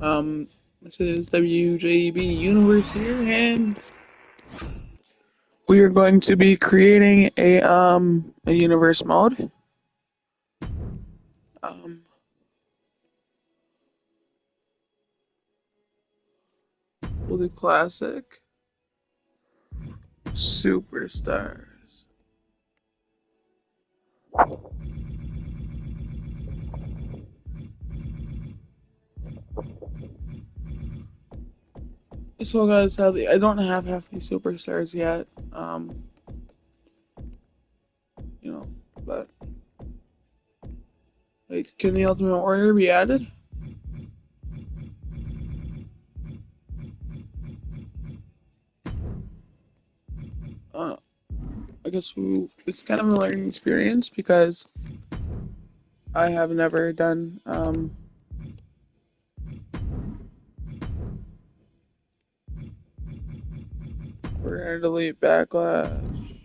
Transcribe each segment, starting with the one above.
Um, this is WJB Universe here, and we are going to be creating a universe mode. Um, we'll do classic, superstars. So guys, sadly, I don't have half these superstars yet. You know, but like, can the Ultimate Warrior be added? Uh, I guess it's kind of a learning experience because I have never done we're gonna delete backlash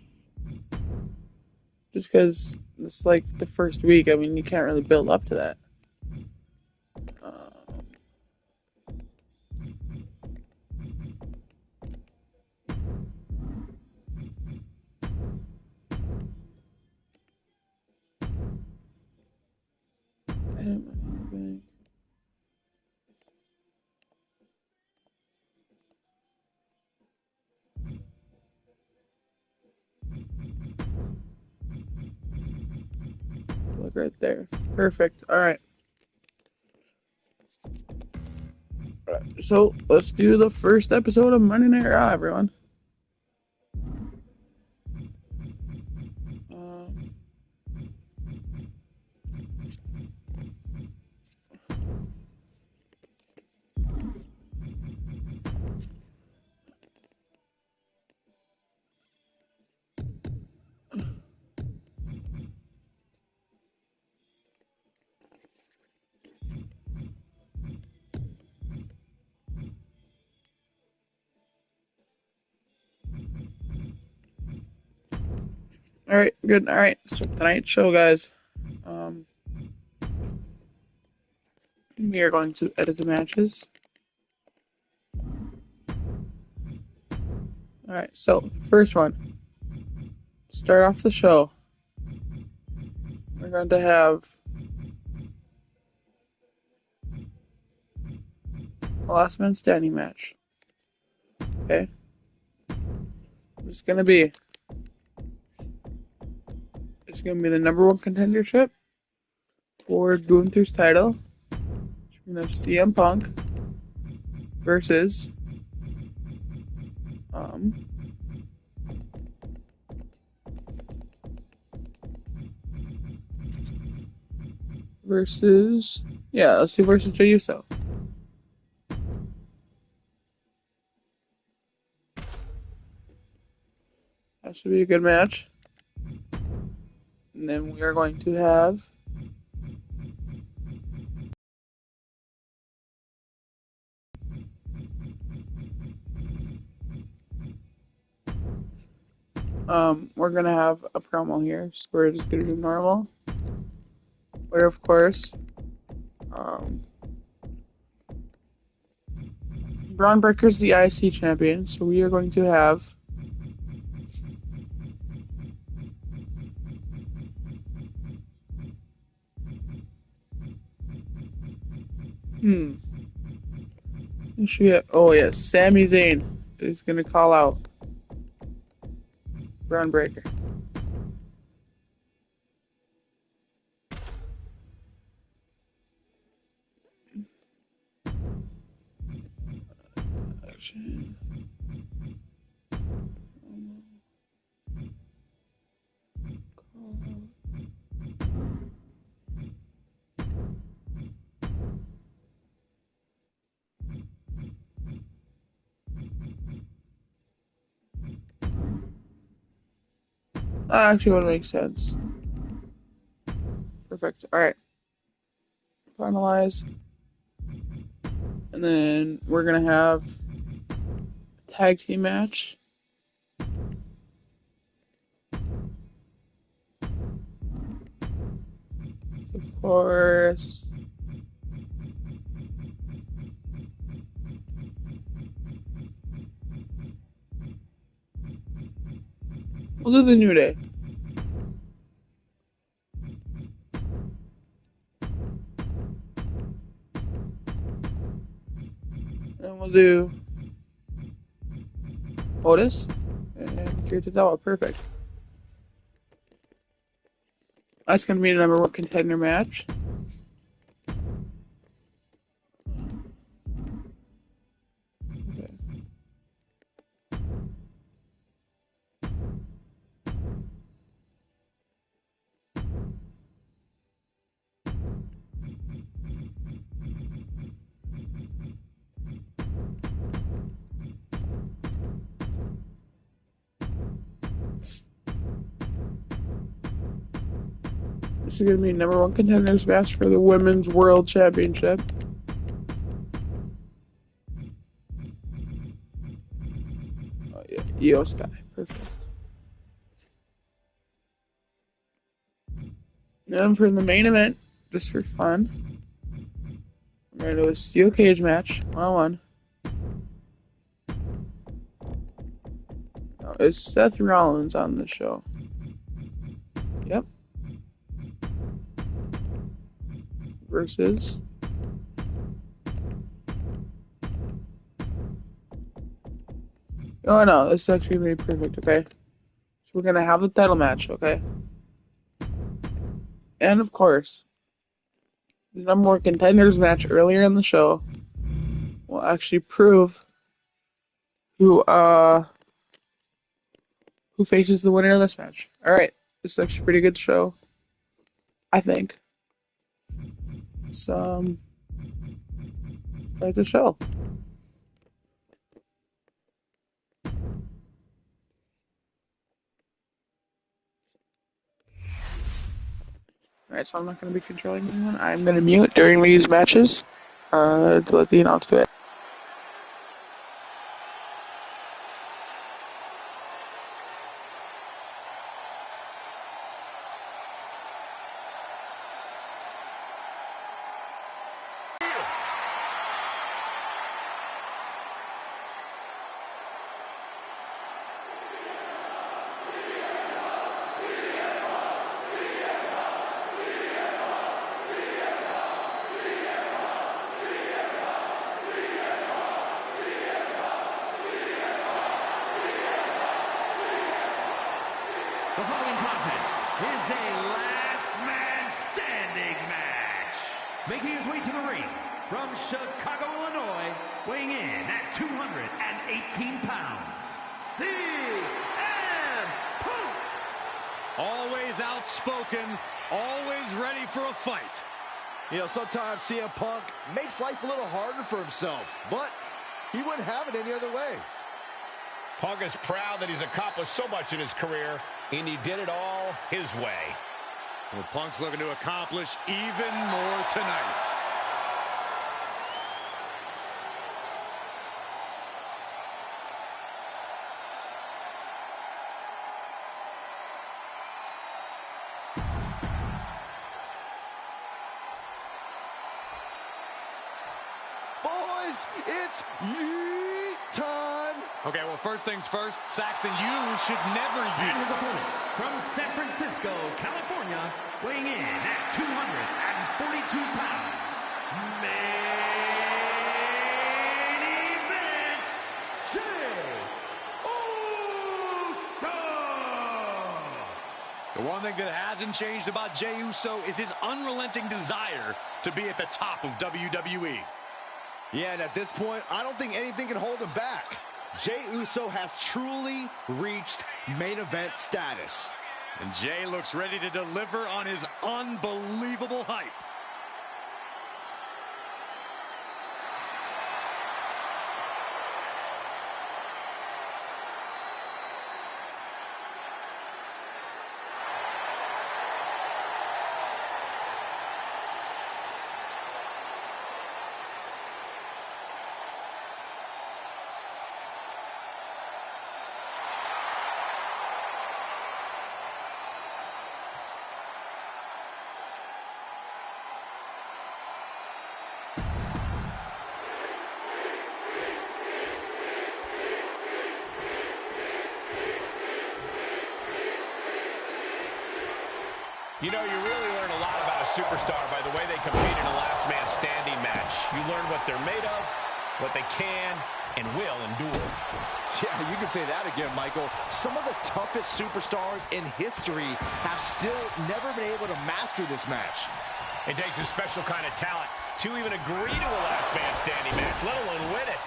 just because it's like the first week. I mean, you can't really build up to that. Um, I don't know. Look right there. Perfect. All right. All right. So let's do the first episode of Monday Night Raw, everyone. Um, all right. Good. All right. So tonight's show, guys. Um, we are going to edit the matches. All right. So first one. Start off the show. We're going to have a last man standing match. Okay. It's gonna be the number one contendership for Gunther's title. We're gonna have CM Punk versus um versus yeah, let's do versus Jey Uso. That should be a good match. And then we are going to have we're gonna have a promo here. So we're just gonna do normal. Where of course Braun Breaker's the IC champion, so we are going to have hmm. Oh yes, Sami Zayn is gonna call out Braun Breaker. Action. That actually would make sense. Perfect. All right. Finalize. And then we're going to have a tag team match. Of course. We'll do the New Day. And we'll do Otis and Kiritazawa. Perfect. That's going to be the number one contender match. Okay. This is going to be number one contenders match for the Women's World Championship. Oh yeah, Io Sky. Perfect. And for the main event, just for fun, we're going to do a steel cage match, 1-on-1. Oh, is Seth Rollins on the show? Yep. Versus oh no, this is actually gonna be perfect, okay? So we're gonna have the title match, okay? And of course, the number one contenders match earlier in the show will actually prove who faces the winner of this match. Alright. This is actually a pretty good show. I think. So it's a show. Alright, so I'm not gonna be controlling anyone. I'm gonna mute during these matches. To let the announce do it. The following contest is a last man standing match. Making his way to the ring from Chicago, Illinois, weighing in at 218 pounds, CM Punk. Always outspoken, always ready for a fight. You know, sometimes CM Punk makes life a little harder for himself, but he wouldn't have it any other way. Punk is proud that he's accomplished so much in his career, and he did it all his way. Well, Punk's looking to accomplish even more tonight. Boys, it's yeet time. Okay, well, first things first, Saxton, you should never And his yeet. opponent from San Francisco, California, weighing in at 242 pounds, main event, Jey Uso. The one thing that hasn't changed about Jey Uso is his unrelenting desire to be at the top of WWE. Yeah, and at this point, I don't think anything can hold him back. Jey Uso has truly reached main event status. And Jey looks ready to deliver on his unbelievable hype. You know, you really learn a lot about a superstar by the way they compete in a last man standing match. You learn what they're made of, what they can and will endure. Yeah, you can say that again, Michael. Some of the toughest superstars in history have still never been able to master this match. It takes a special kind of talent to even agree to a last man standing match, let alone win it.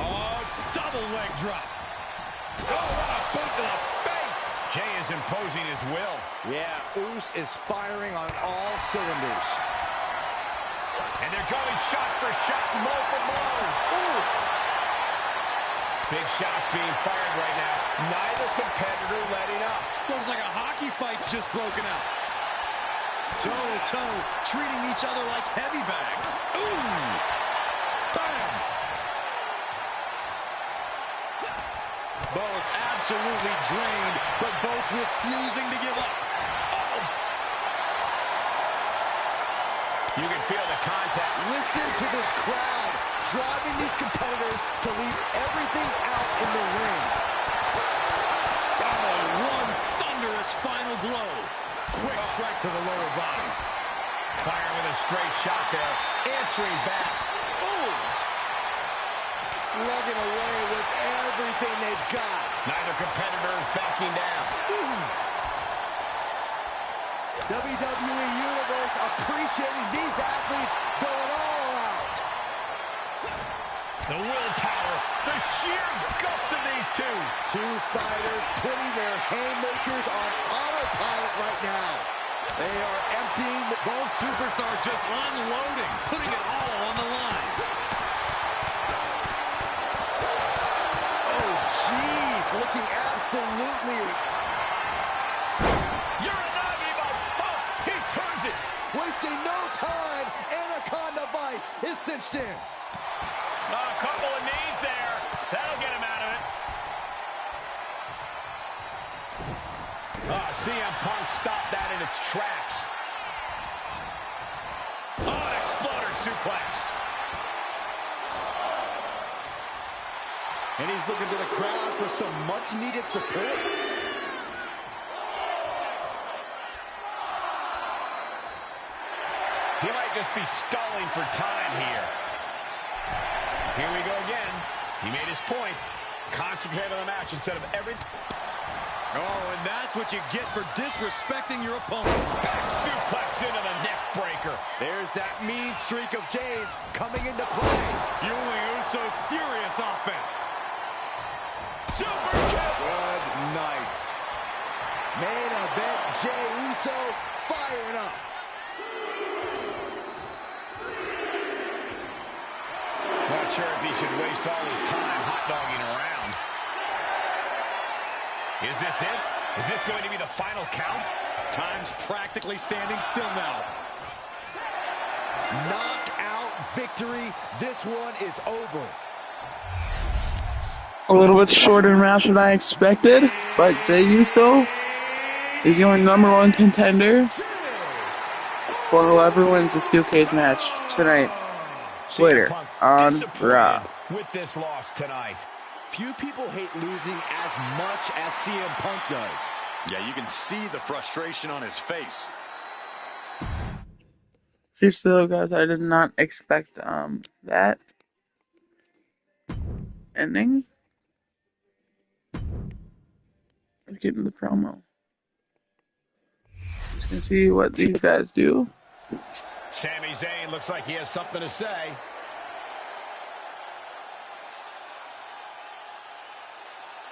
Oh, double leg drop. Oh, what a boot to the face. Jay is imposing his will. Yeah, Uce is firing on all cylinders. And they're going shot for shot, multiple blows. Oof. Big shots being fired right now. Neither competitor letting up. Looks like a hockey fight's just broken out. Toe-to-toe, treating each other like heavy bags. Ooh! Bam! Both absolutely drained, but both refusing to give up. Uh-oh. You can feel the contact. Listen to this crowd, driving these competitors to leave everything out in the ring. Oh, one thunderous final blow. Quick strike to the lower body. Firing with a straight shot there. Answering back. Ooh! Slugging away with everything they've got. Neither competitor is backing down. WWE Universe appreciating these athletes going all out. The willpower, the sheer guts of these two. Two fighters putting their haymakers on autopilot right now. They are emptying Both superstars just unloading, putting it all on the line. Oh, jeez, looking absolutely... He turns it. Wasting no time, Anaconda Vice is cinched in. A couple of knees there. That'll get him out of it. CM Punk stopped that in its tracks. Oh, an exploder suplex. And he's looking to the crowd for some much-needed support. He might just be stalling for time here. Here we go again. He made his point. Concentrate on the match instead of everything. Oh, and that's what you get for disrespecting your opponent. Back suplex into the neck breaker. There's that mean streak of Jay's coming into play. Fueling Uso's furious offense. Super kick. Good night. Main event, Jey Uso firing up. Not sure if he should waste all his time hot-dogging around. Is this it? Is this going to be the final count? Time's practically standing still now. Knockout victory. This one is over. A little bit shorter match than I expected, but Jey Uso is your #1 contender for whoever wins the steel cage match tonight. Later on Raw. With this loss tonight. Few people hate losing as much as CM Punk does. Yeah, you can see the frustration on his face. Seriously though, guys, I did not expect that ending. Let's get into the promo. Just gonna see what these guys do. Sami Zayn looks like he has something to say.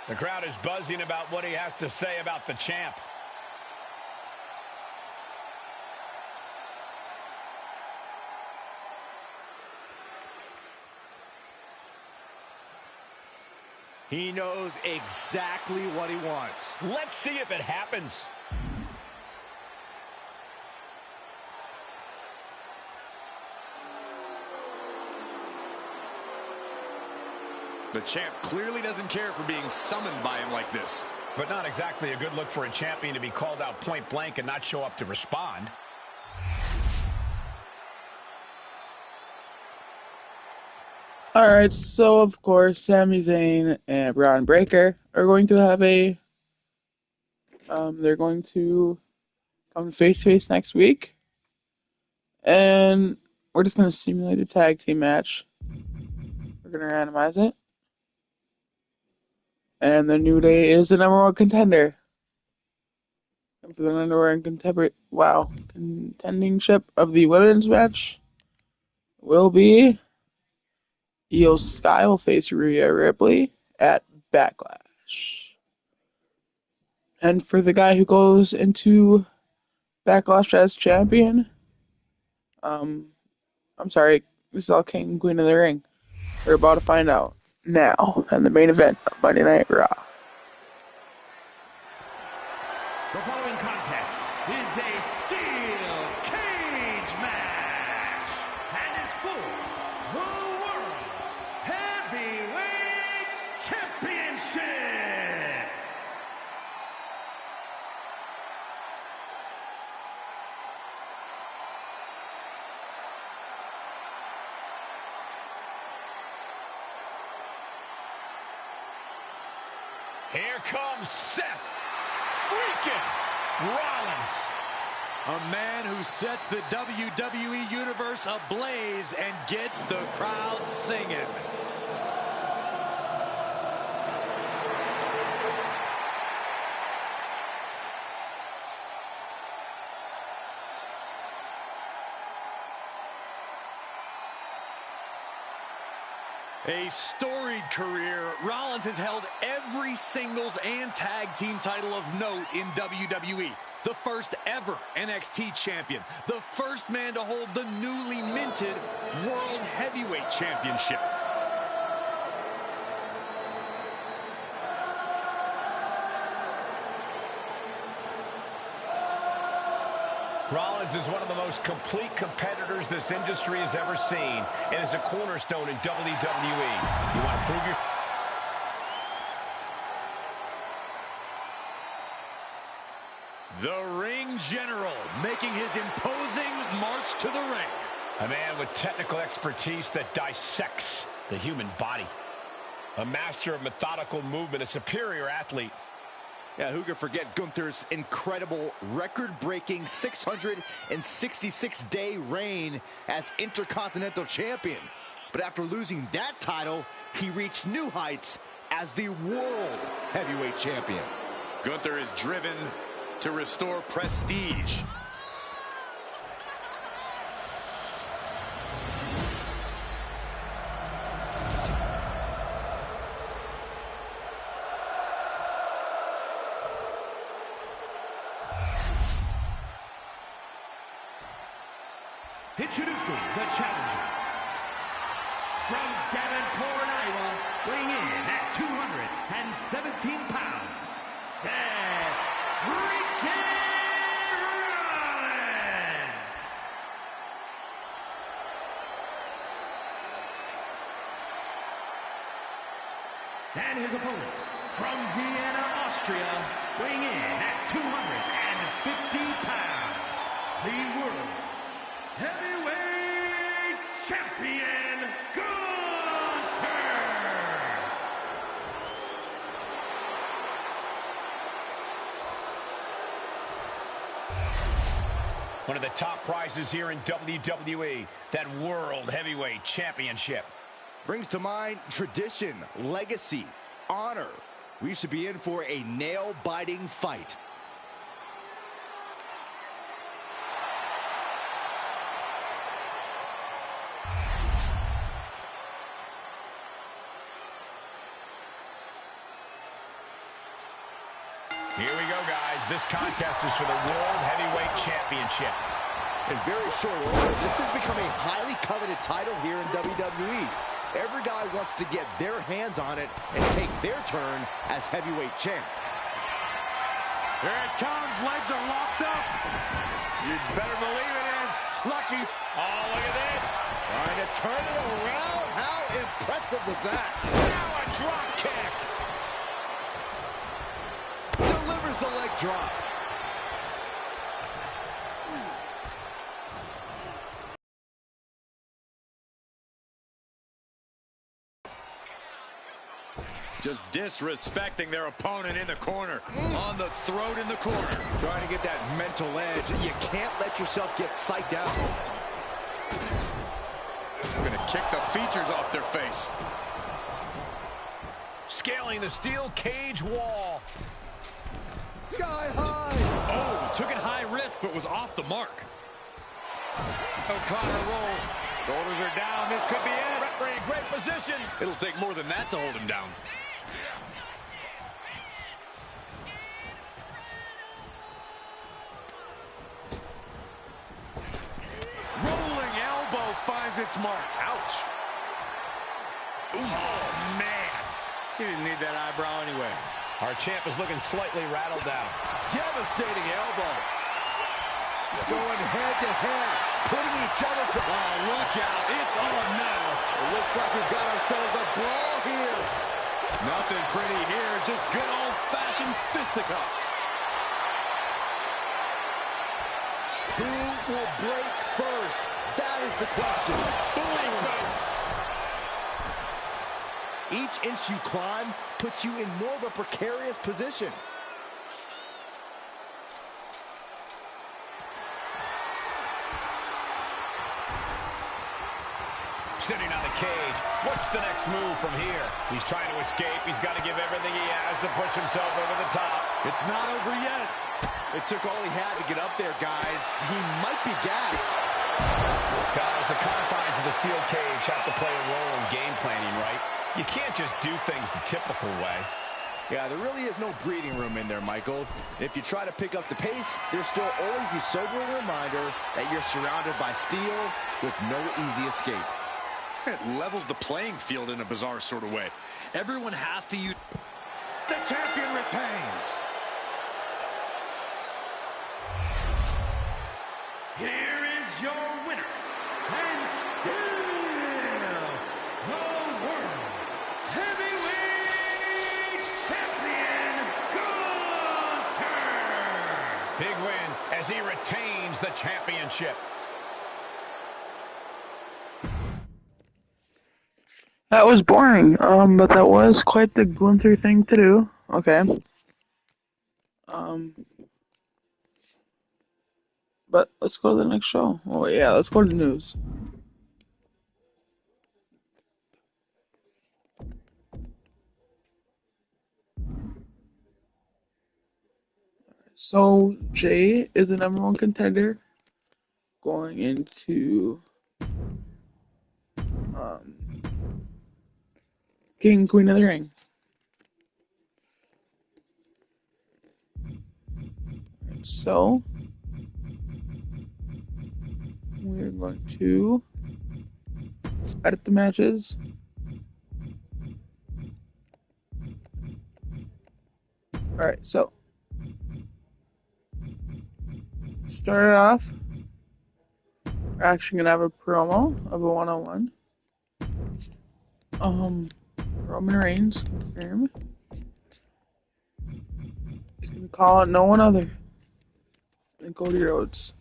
The crowd is buzzing about what he has to say about the champ. He knows exactly what he wants. Let's see if it happens. The champ clearly doesn't care for being summoned by him like this. But not exactly a good look for a champion to be called out point blank and not show up to respond. Alright, so of course, Sami Zayn and Braun Breaker are going to have a They're going to come face-to-face next week. And we're just going to simulate a tag team match. We're going to randomize it. And the New Day is the number one contender. And for the number one contendingship of the women's match will be Io Sky will face Rhea Ripley at Backlash. And for the guy who goes into Backlash as champion, I'm sorry, this is all King and Queen of the Ring. We're about to find out now in the main event of Monday Night Raw. The following contest is a steel cage match and is for the World Heavyweight Championship. Here comes Seth freaking Rollins. A man who sets the WWE Universe ablaze and gets the crowd singing. A storied career, Rollins has held every singles and tag team title of note in WWE. The first ever NXT champion. The first man to hold the newly minted World Heavyweight Championship. Rollins is one of the most complete competitors this industry has ever seen and is a cornerstone in WWE. You want to prove your... The Ring General making his imposing march to the ring. A man with technical expertise that dissects the human body. A master of methodical movement, a superior athlete. Yeah, who could forget Gunther's incredible record-breaking 666-day reign as Intercontinental Champion. But after losing that title, he reached new heights as the World Heavyweight Champion. Gunther is driven to restore prestige. Introducing the challenger. From Davenport, Iowa, weighing in at 217 pounds, Seth freaking Rollins. And his opponent, from Vienna, Austria, weighing in at 250 pounds, the World Heavyweight Champion, Gunther! One of the top prizes here in WWE, that World Heavyweight Championship. Brings to mind tradition, legacy, honor. We should be in for a nail-biting fight. Here we go, guys. This contest is for the World Heavyweight Championship. In very short order, this has become a highly coveted title here in WWE. Every guy wants to get their hands on it and take their turn as heavyweight champ. Here it comes. Legs are locked up. You better believe it is. Lucky. Oh, look at this. Trying to turn it around. How impressive was that? Now a drop kick. Delivers the leg drop. Just disrespecting their opponent in the corner. On the throat in the corner. Trying to get that mental edge. You can't let yourself get psyched out. Gonna kick the features off their face. Scaling the steel cage wall. Sky high. Oh, took it high risk, but was off the mark. O'Connor roll. Shoulders are down. This could be it. Referee in great position. It'll take more than that to hold him down. Rolling elbow finds its mark. Ouch. Ooh. Oh, man. He didn't need that eyebrow anyway. Our champ is looking slightly rattled down. Devastating elbow. Going head to head. Putting each other to... Oh, look out. It's on now. It looks like we've got ourselves a brawl here. Nothing pretty here. Just good old-fashioned fisticuffs. Who will break first? That is the question. Each inch you climb puts you in more of a precarious position. Sitting on the cage. What's the next move from here? He's trying to escape. He's got to give everything he has to push himself over the top. It's not over yet. It took all he had to get up there, guys. He might be gassed. Guys, the confines of the steel cage have to play a role in game planning, right? You can't just do things the typical way. Yeah, there really is no breathing room in there, Michael. If you try to pick up the pace, there's still always the sobering reminder that you're surrounded by steel with no easy escape. It levels the playing field in a bizarre sort of way. Everyone has to use... The champion retains. Here is your winner, and still the World Heavyweight Champion, Gunther! Big win as he retains the championship. That was boring, but that was quite the Gunther thing to do. Okay. But let's go to the next show. Oh yeah, let's go to the news. So Jay is the #1 contender going into King Queen of the Ring. So we're going to edit the matches. Alright, so start it off. We're actually gonna have a promo of a one-on-one. Roman Reigns confirmed. He's gonna call out no one other than Cody Rhodes.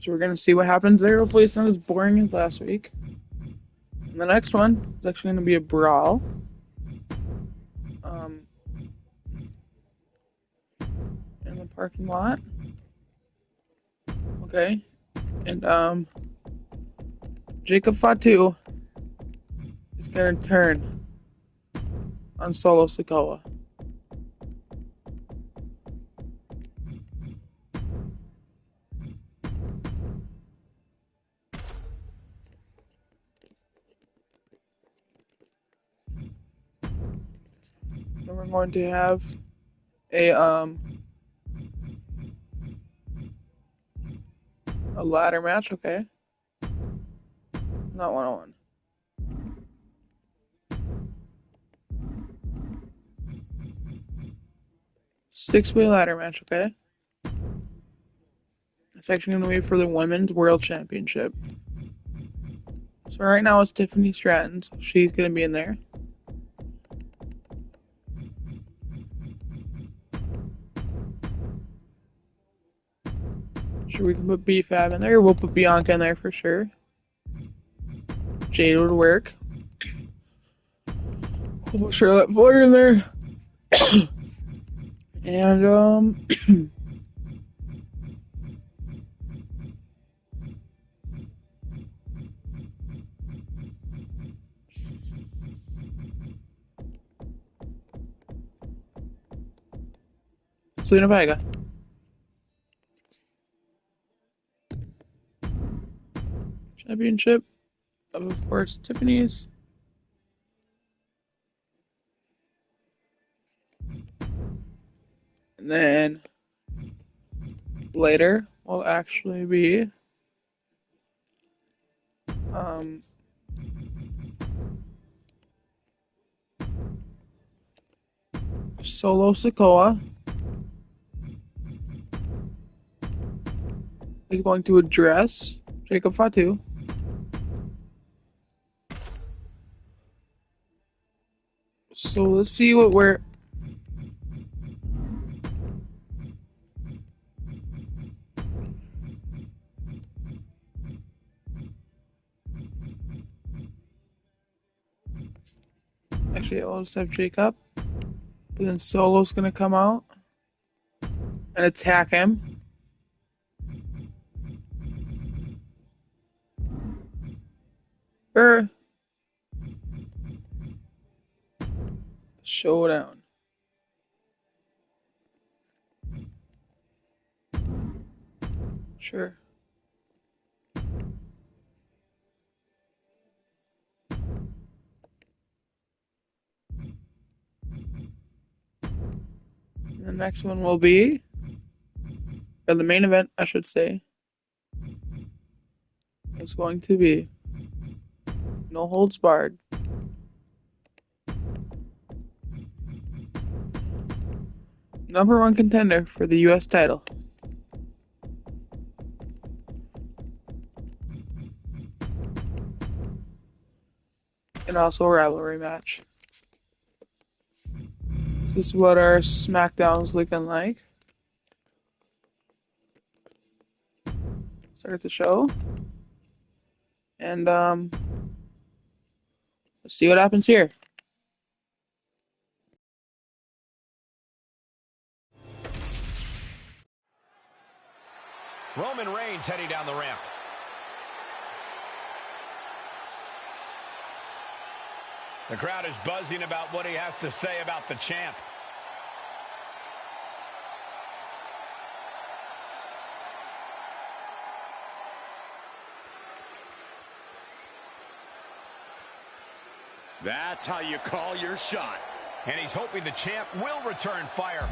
So we're going to see what happens there. Hopefully it's not as boring as last week. And the next one is actually going to be a brawl. In the parking lot. Okay. And Jacob Fatu is going to turn on Solo Sikoa. Then we're going to have a ladder match, okay? Not one-on-one. 6-way ladder match, okay? It's actually going to be for the Women's World Championship. So right now it's Tiffany Stratton, so she's going to be in there. Sure, we can put B-Fab in there. We'll put Bianca in there for sure. Jade would work. We'll put Charlotte Flair in there. And, Selena Vega. Championship. Of course, Tiffany's. And then later will actually be Solo Sikoa is going to address Jacob Fatu. So let's see what we're... Actually, I'll just have Jacob. But then Solo's gonna come out and attack him. Showdown. Sure. The next one will be, or the main event, I should say, is going to be No Holds Barred. #1 contender for the U.S. title. And also a rivalry match. This is what our SmackDown is looking like. Start the show. And let's see what happens here. Roman Reigns heading down the ramp. The crowd is buzzing about what he has to say about the champ. That's how you call your shot. And he's hoping the champ will return fire.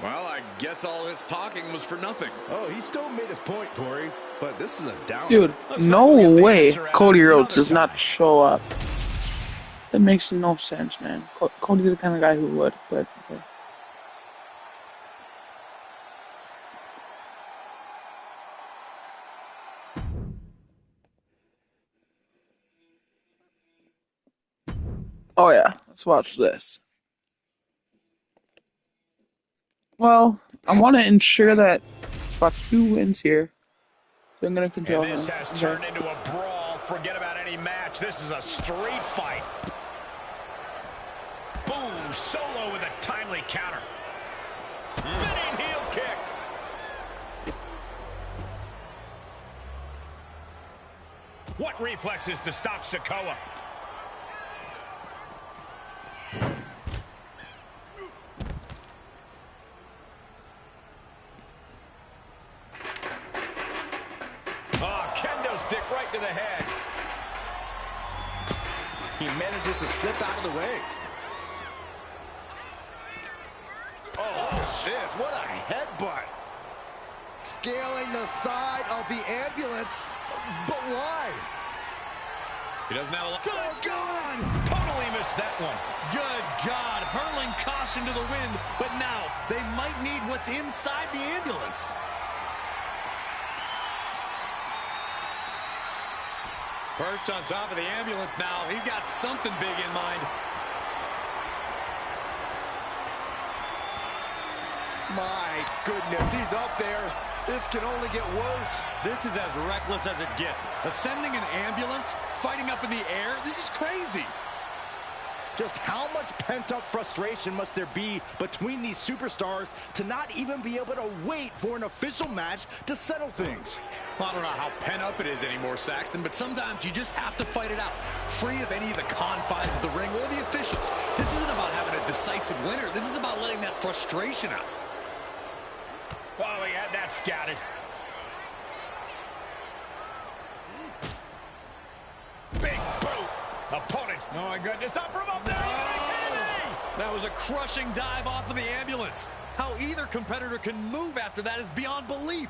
Well, I guess all his talking was for nothing. Oh, he still made his point, Corey, but this is a down. Dude, no way Cody Rhodes does not show up. That makes no sense, man. Cody's the kind of guy who would, but okay. Oh yeah, let's watch this. Well, I want to ensure that Fatu wins here. So I'm going to control him. And this has turned into a brawl. Forget about any match. This is a street fight. Boom, Solo with a timely counter. Spinning heel kick. What reflexes to stop Sikoa? Stick right to the head. He manages to slip out of the way. Oh, shit. What a headbutt. Scaling the side of the ambulance, but why? He doesn't have a lot. Good God! Totally missed that one. Good God, hurling caution to the wind, but now they might need what's inside the ambulance. Perched on top of the ambulance now. He's got something big in mind. My goodness, he's up there. This can only get worse. This is as reckless as it gets. Ascending an ambulance, fighting up in the air, this is crazy. Just how much pent-up frustration must there be between these superstars to not even be able to wait for an official match to settle things? I don't know how pent up it is anymore, Saxton, but sometimes you just have to fight it out, free of any of the confines of the ring or the officials. This isn't about having a decisive winner. This is about letting that frustration out. Oh, he had that scouted. Big boot. Opponents. Oh, my goodness. Not from up there. That was a crushing dive off of the ambulance. How either competitor can move after that is beyond belief.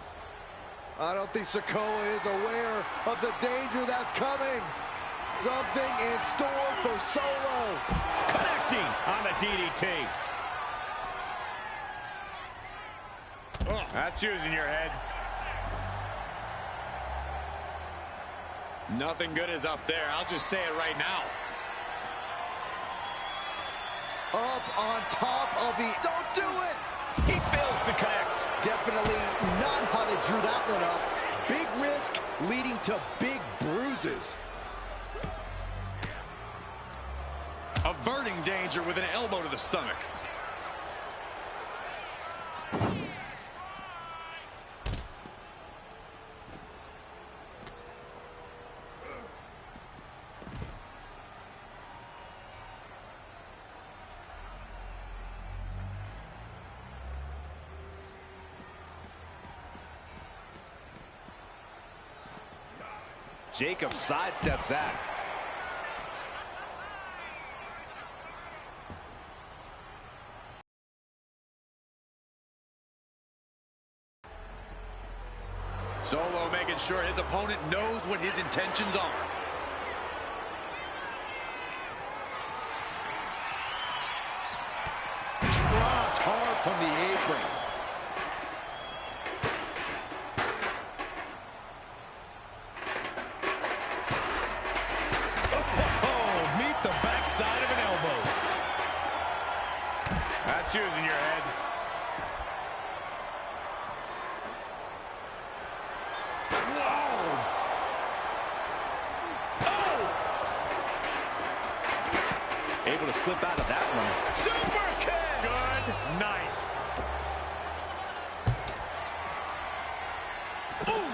I don't think Sikoa is aware of the danger that's coming. Something in store for Solo. Connecting on the DDT. Oh, that's using your head. Nothing good is up there. I'll just say it right now. Up on top of the... Don't do it! He fails to connect. Definitely not how they drew that one up. Big risk leading to big bruises. Averting danger with an elbow to the stomach. Jacob sidesteps that. Solo making sure his opponent knows what his intentions are. Dropped hard from the apron. Side of an elbow. That's using your head. Whoa! Oh! Able to slip out of that one. Super kick! Good night. Ooh!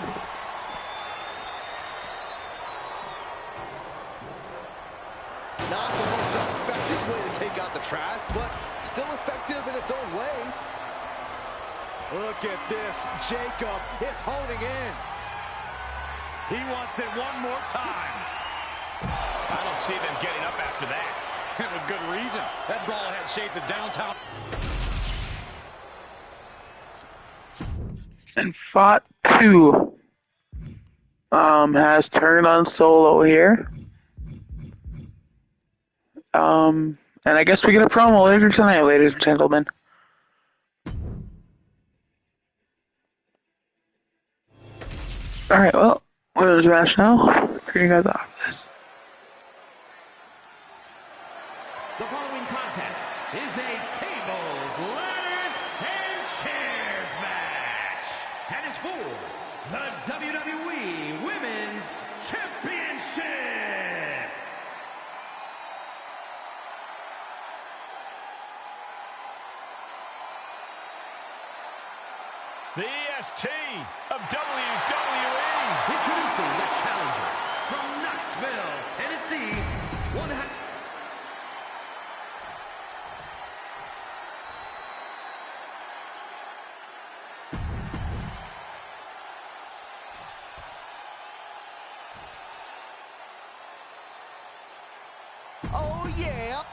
Not the most effective way to take out the trash, but still effective in its own way. Look at this. Jacob is honing in. He wants it one more time. I don't see them getting up after that. And with good reason. That brawl had shades of downtown. And fought 2. Has turned on Solo here. And I guess we get a promo later tonight, ladies and gentlemen. Alright, well, we're in the match now. Turn you guys off this. The following contest is a tables, ladders, and chairs match. And it's for the WWE Women's Championship. The EST of WWE. Introducing the challenger from Knoxville, Tennessee. Oh, yeah.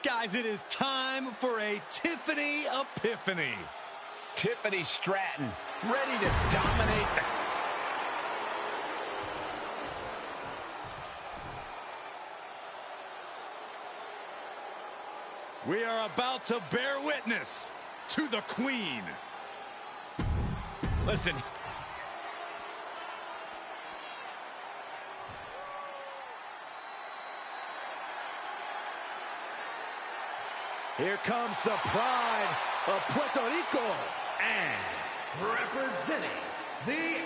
Guys, it is time for a Tiffany Epiphany. Tiffany Stratton, ready to dominate the... We are about to bear witness to the Queen. Listen. Here comes the pride of Puerto Rico. And representing the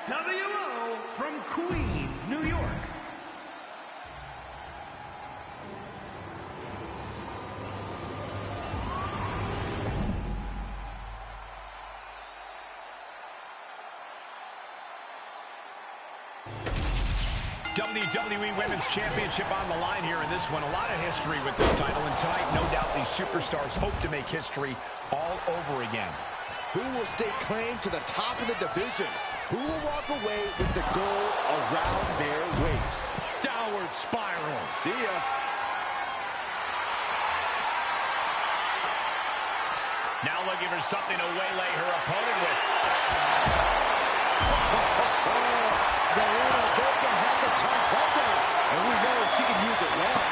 LWO from Queens, New York. WWE Women's Championship on the line here in this one. A lot of history with this title, and tonight, no doubt, these superstars hope to make history all over again. Who will stay claim to the top of the division? Who will walk away with the gold around their waist? Downward spiral. See ya. Now looking for something to waylay her opponent with. Zelina Vega has a trifecta, and we know she can use it well.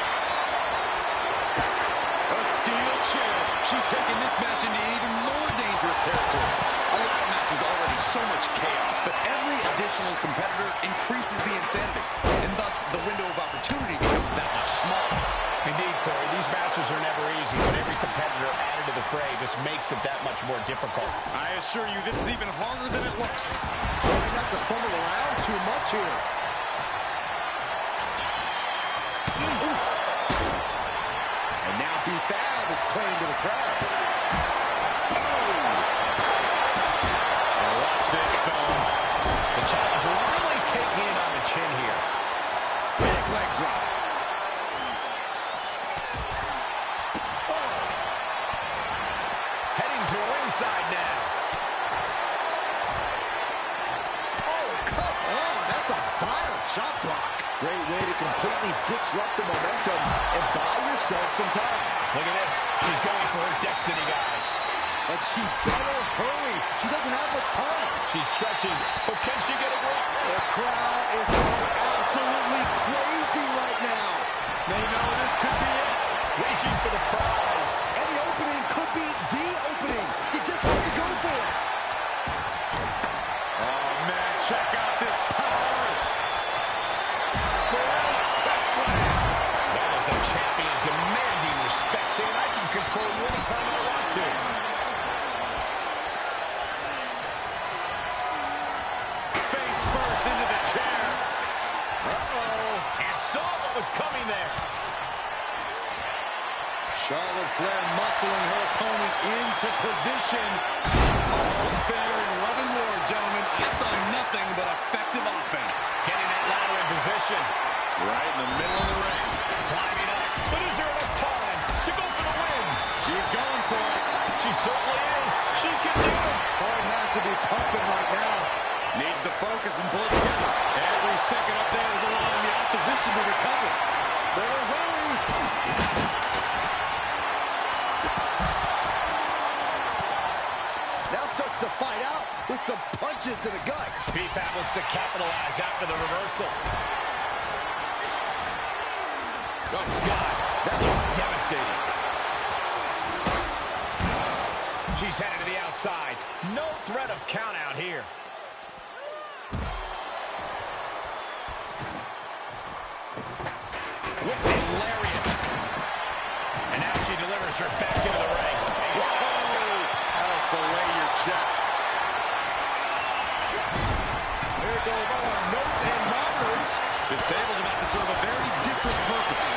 A steel chair. She's taking this match into even more dangerous territory. A lot of matches already so much chaos, but every additional competitor increases the insanity, and thus the window of opportunity becomes that much smaller. Indeed, Corey, these matches are never easy, but every competitor added to the fray just makes it that much more difficult. I assure you, this is even harder than it looks. Trying not to fumble around too much here. And now B-Fab is playing to the crowd. Watch this, fellas. The challenger really taking it on the chin here. Big leg drop. Heading to ringside now. Oh, come on. That's a violent shot block. Great way to completely disrupt the momentum and buy yourself some time. Look at this. She's going for her destiny, guys. But she better hurry. She doesn't have much time. She's stretching, but can she get a grip? The crowd is going absolutely crazy right now. They know this could be it. Reaching for the prize. And the opening could be the opening. You just have to go for it. Oh, man, check out this power. That is the champion demanding respect, saying I can control you anytime I want to. Face first into the chair. Uh-oh. And saw what was coming there. Charlotte Flair muscling her opponent into position. Almost fair in love and war, gentlemen. I saw nothing but effective offense. Getting that ladder in position. Right in the middle of the ring. Climbing up. But is there enough time to go for the win? She's going for it. She certainly is. She can do it. Heart has to be pumping right now. Needs to focus and pull it together. Every second up there is allowing the opposition to recover. Better hurry. Now starts to fight out with some punches to the gut. B-Fab looks to capitalize after the reversal. Oh, God. That looked devastating. She's headed to the outside. No threat of count out here. Whipping lariat. And now she delivers her back into the ring. That'll fillet your chest. Here goes all our notes and monitors. This table's about to serve a very different purpose.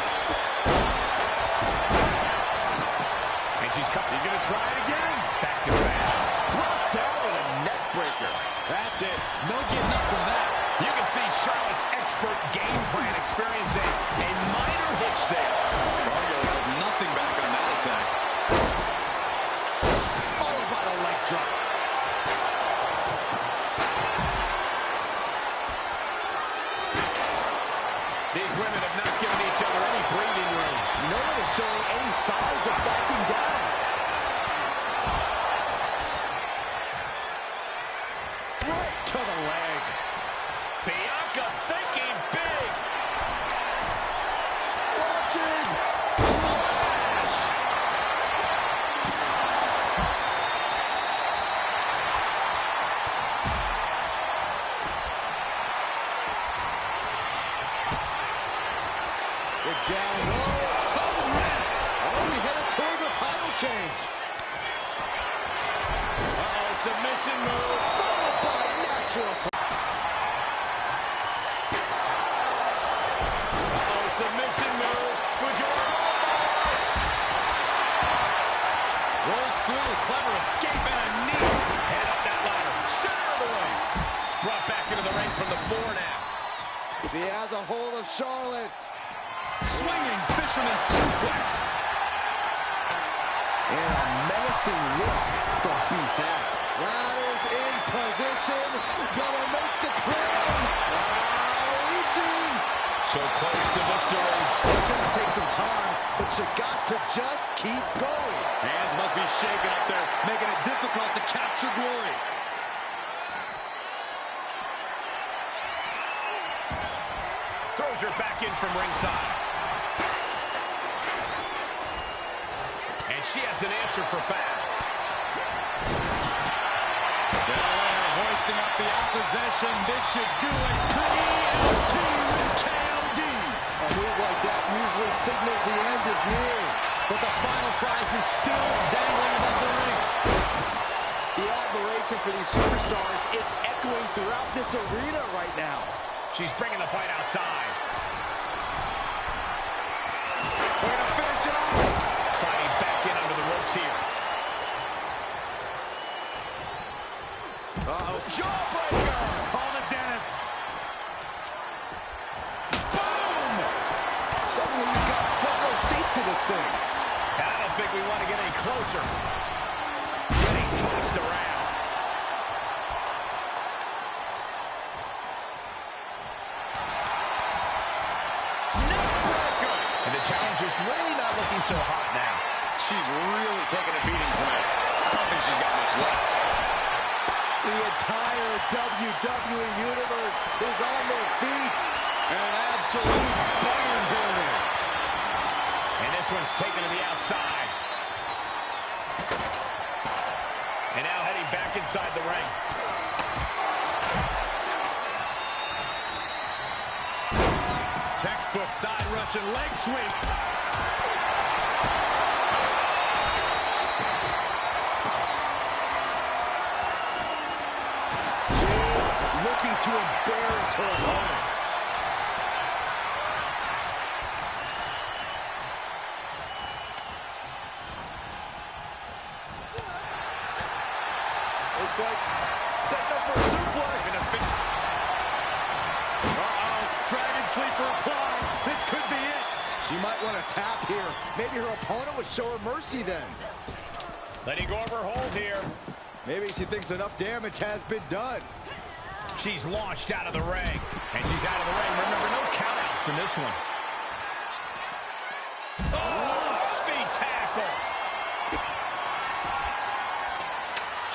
And she's coming. He's going to try it again. Back to back. Brought down with a neck breaker. That's it. No getting up from that. You can see Charlotte's expert game plan experiencing a minor hitch there. Cargo held nothing back on that attack. Followed by the leg drop. These women have not given each other any breathing room. No one is showing any signs of backing down. Right to the leg. Bianca thinking big. Watching. Splash. The down low. Oh, man. Oh, we headed toward the title change. Uh-oh, submission move. Followed by natural. Uh-oh, submission move. Rolls through a clever escape and a knee. Head up that ladder. Center of the ring. Brought back into the ring from the floor now. He has a hold of Charlotte. Swinging fisherman suplex. And a menacing look from B-Fab. Ladders in position. Gonna make the claim. Reaching. So close to victory. It's gonna take some time, but you got to just keep going. Hands must be shaking up there, making it difficult to capture glory. Throws her back in from ringside. And she has an answer for Fab. Delaware hoisting up the opposition. This should do it. EST with KOD. A move like that usually signals the end is near. But the final prize is still dangling above the ring. The admiration for these superstars is echoing throughout this arena right now. She's bringing the fight outside. We're gonna finish it off. Sliding back in under the ropes here. Uh-oh. Jawbreaker. Call it Dennis. Boom! Suddenly we've got front row seats to this thing. I don't think we want to get any closer. Getting tossed around. Neckbreaker. And the challenger's really not looking so hot now. She's really taking a beating tonight. I don't think she's got much left. The entire WWE Universe is on their feet. An absolute barn burner. And this one's taken to the outside. And now heading back inside the ring. Textbook side Russian leg sweep. Jade looking to embarrass her opponent. Looks like setting up for a suplex. Uh-oh, Dragon Sleeper applied. This could be it. She might want to tap here. Maybe her opponent would show her mercy then. Letting go of her hold here. Maybe she thinks enough damage has been done. She's launched out of the ring. And she's out of the ring. Remember, no countouts in this one. Oh, speed tackle.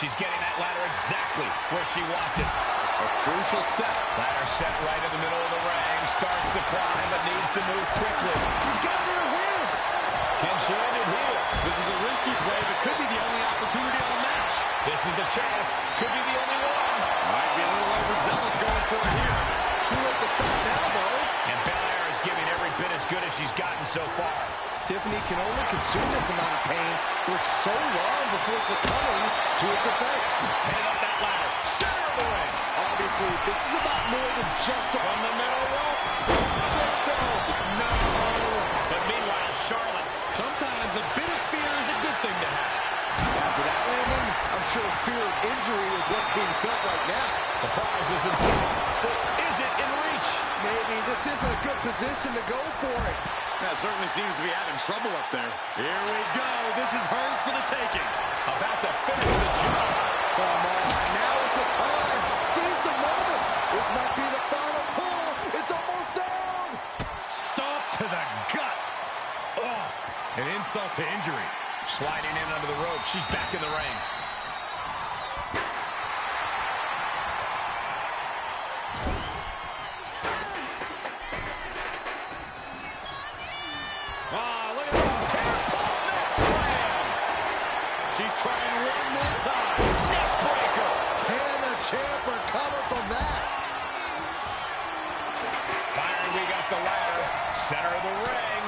She's getting that ladder exactly where she wants it. A crucial step. Ladder set right in the middle of the ring. Starts to climb, but needs to move quickly. She's got it in her hands. Can she end it here? This is a risky play, but could be the only opportunity on the match. This is the chance. Could be the only one. Might be a little overzealous going for it here. Too late to stop now, though. And Belair is giving every bit as good as she's gotten so far. Tiffany can only consume this amount of pain for so long before succumbing to its effects. Heading up that ladder. Center of the ring. Obviously, this is about more than just a... From the middle rope. Presto! No. But meanwhile, Charlotte. Sometimes a bit of fear is a good thing to have. After that landing, I'm sure fear of injury is what's being felt right now. The prize is in sight. But is it in reach? Maybe this isn't a good position to go for it. That certainly seems to be having trouble up there. Here we go. This is hers for the taking. About to finish the job. Come on, now is the time. Seize the moment. This might be the final pull. It's almost down. Stomp to the guts. Oh. An insult to injury. Sliding in under the rope. She's back in the ring. Look at that. Slam. She's trying one more time. Neck breaker. Can the champ recover from that? Byron, we got the ladder. Center of the ring.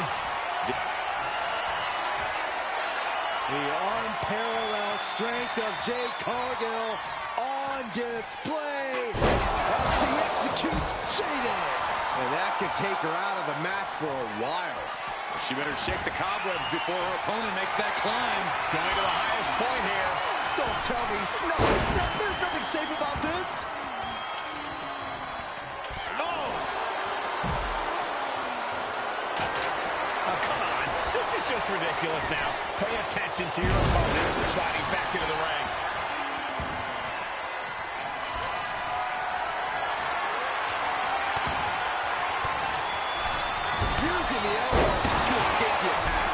The unparalleled strength of Jade Cargill on display as she executes Jade. And that could take her out of the match for a while. She better shake the cobwebs before her opponent makes that climb. Going to the highest point here. Don't tell me. No, there's nothing safe about this. Oh, come on. This is just ridiculous now. Pay attention to your opponent sliding back into the ring. Using the elbow to escape the attack.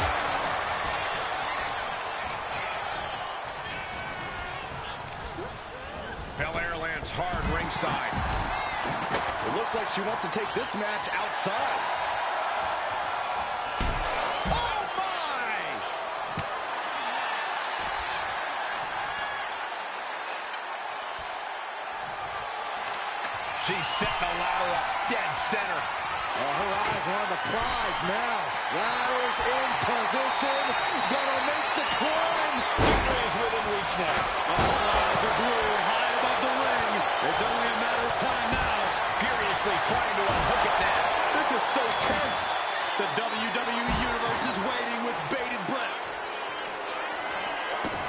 Belair lands hard ringside. It looks like she wants to take this match outside. Oh, my! She's setting the ladder up dead center. Her eyes are on the prize now. Ladder's in position. Gonna make the climb. Victory is within reach now. All eyes are glued high above the ring. It's only a matter of time now. Furiously trying to unhook it now. This is so tense. The WWE Universe is waiting with bated breath.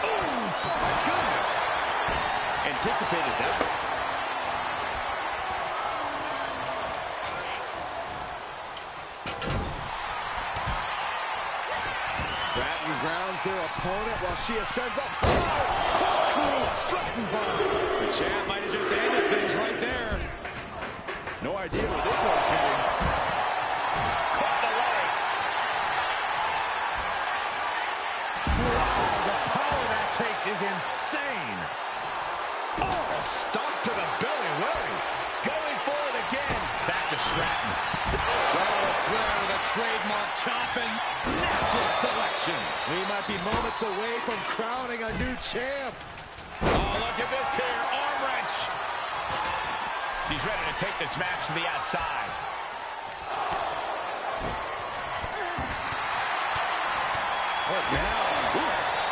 Oh, my goodness. Anticipated that. Bratton grounds their opponent while she ascends up. Corkscrew, striking bomb. The champ might have just ended things right there. No idea where this one's heading. Caught the leg. Wow, the power that takes is insane. Oh, stop to the belly welly. Going for it again. Back to Stratton. Charlotte Flair with a trademark chop and natural selection. We might be moments away from crowning a new champ. Oh, look at this here. Arm wrench. She's ready to take this match to the outside. What now?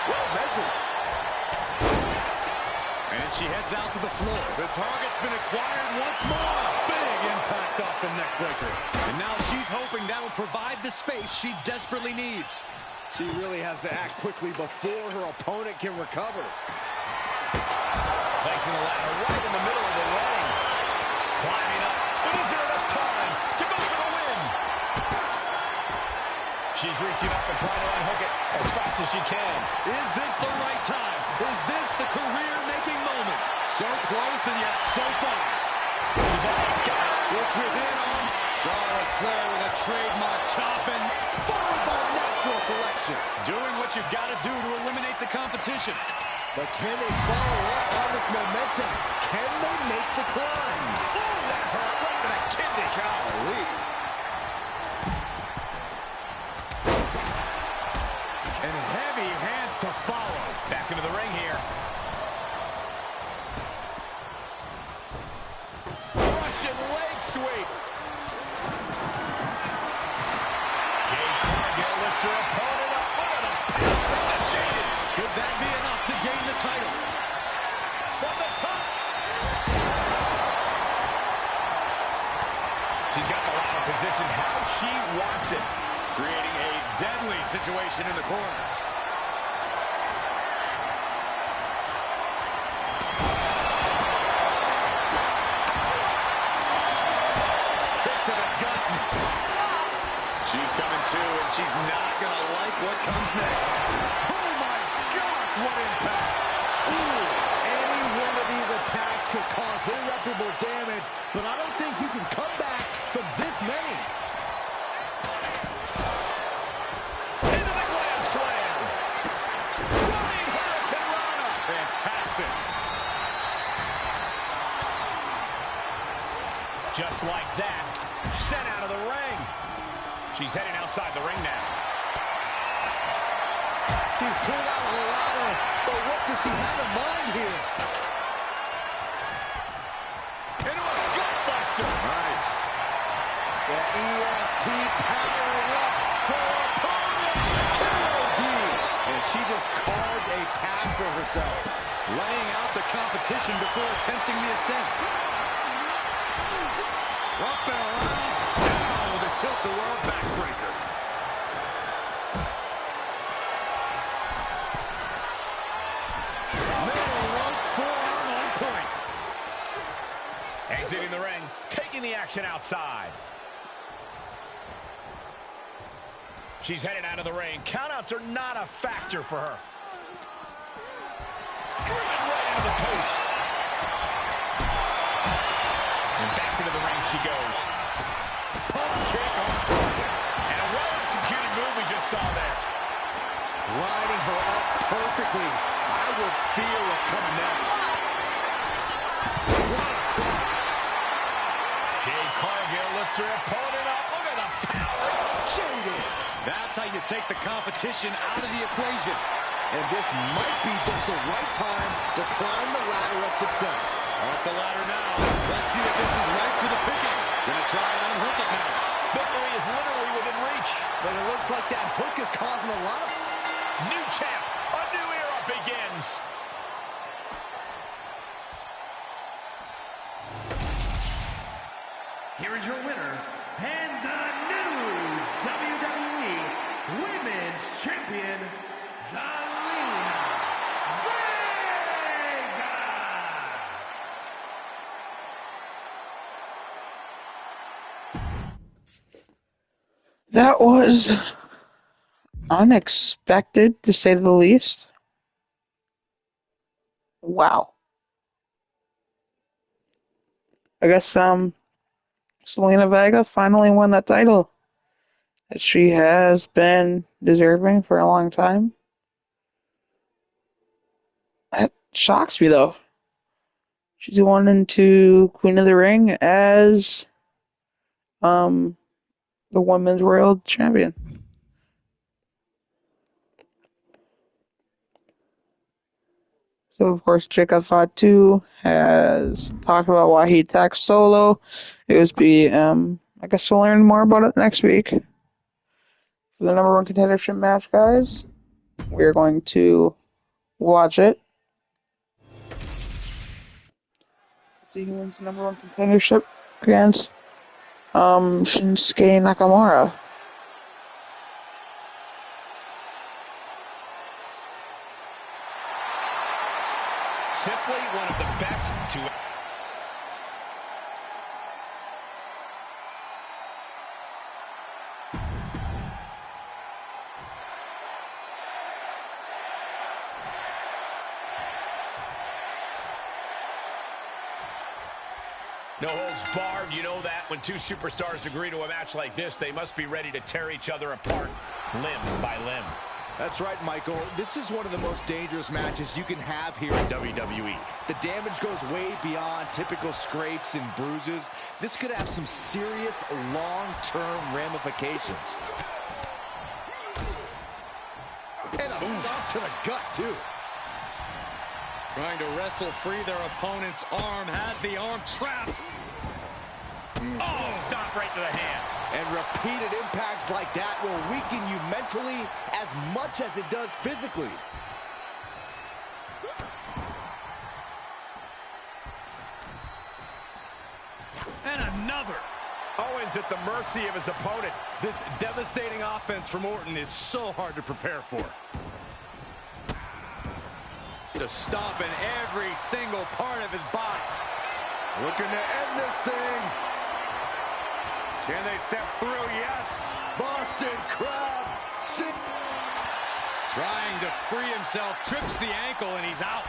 Well measured. And she heads out to the floor. The target's been acquired once more. Big impact off the neck breaker. And now she's hoping that will provide the space she desperately needs. She really has to act quickly before her opponent can recover. Placing the ladder right in the middle of the ring. Climbing up. But is there enough time to go for the win? She's reaching up and trying to unhook it as fast as she can. Is this the right time? Is this the career-making moment? So close and yet so far. She's almost got it. It's within arm. Charlotte Flair with a trademark chop and Followed by natural selection. doing what you've got to do to eliminate the competition. But can they follow up on this momentum? Can they make the climb? Oh, that hurt right to the kidney. Golly. And heavy hands to follow. Back into the ring here. Russian leg sweep. Jade Cargill lifts her opponent up. Look at the power from the Jade. Could that be enough to gain the title? From the top. She's got the ladder positioned how she wants it. Creating a deadly situation in the corner. Kick to the gut. She's coming to, and she's not going to like what comes next. Oh my gosh, what impact! Ooh, any one of these attacks could cause irreparable damage, but I don't think you can come back from this many. Into the ground. She's heading outside the ring now. She's pulled out of the ladder, but what does she have in mind here? Into a gutbuster. Nice. The EST powering up her opponent. KOD. And she just carved a path for herself, Laying out the competition before attempting the ascent. Up and around, down with a tilt-a-whirl backbreaker. Middle rope forearm on point. Exiting the ring, taking the action outside. She's headed out of the ring. Countouts are not a factor for her. Driven right into the post. And back into the ring she goes. Pump kick on target. And a well-executed move we just saw there. lining her up perfectly. I would feel what's coming next. Jade Cargill lifts her opponent up. Look at the power. Jaded. That's how you take the competition out of the equation. And this might be just the right time to climb the ladder of success. Up the ladder now. Let's see if this is right for the picking. Gonna try and unhook it now. Victory is literally within reach. But it looks like that hook is causing a lot of... New champ. A new era begins. Here is your winner, and the new WWE Women's Champion, Zelina Vega. That was unexpected, to say the least. Wow. I guess Zelina Vega finally won that title that she has been deserving for a long time. That shocks me, though. She's won into Queen of the Ring as the Women's World Champion. So, of course, Jacob Fatu has talked about why he attacked Solo. It was I guess we'll learn more about it next week. For the number one contendership match, guys, we're going to watch it. Let's see who wins the number one contendership against Shinsuke Nakamura. Simply one of the best to... No holds barred, you know that. When two superstars agree to a match like this, they must be ready to tear each other apart, limb by limb. That's right, Michael. This is one of the most dangerous matches you can have here in WWE. The damage goes way beyond typical scrapes and bruises. This could have some serious long-term ramifications. And a stop to the gut, too. Trying to wrestle free their opponent's arm, has the arm trapped. Oh, stop right to the hand. And repeated impacts like that will weaken you mentally as much as it does physically. And another. Owens at the mercy of his opponent. This devastating offense from Orton is so hard to prepare for. Just stomping every single part of his body. Looking to end this thing. Can they step through? Yes. Boston Crab. Trying to free himself, trips the ankle, and he's out.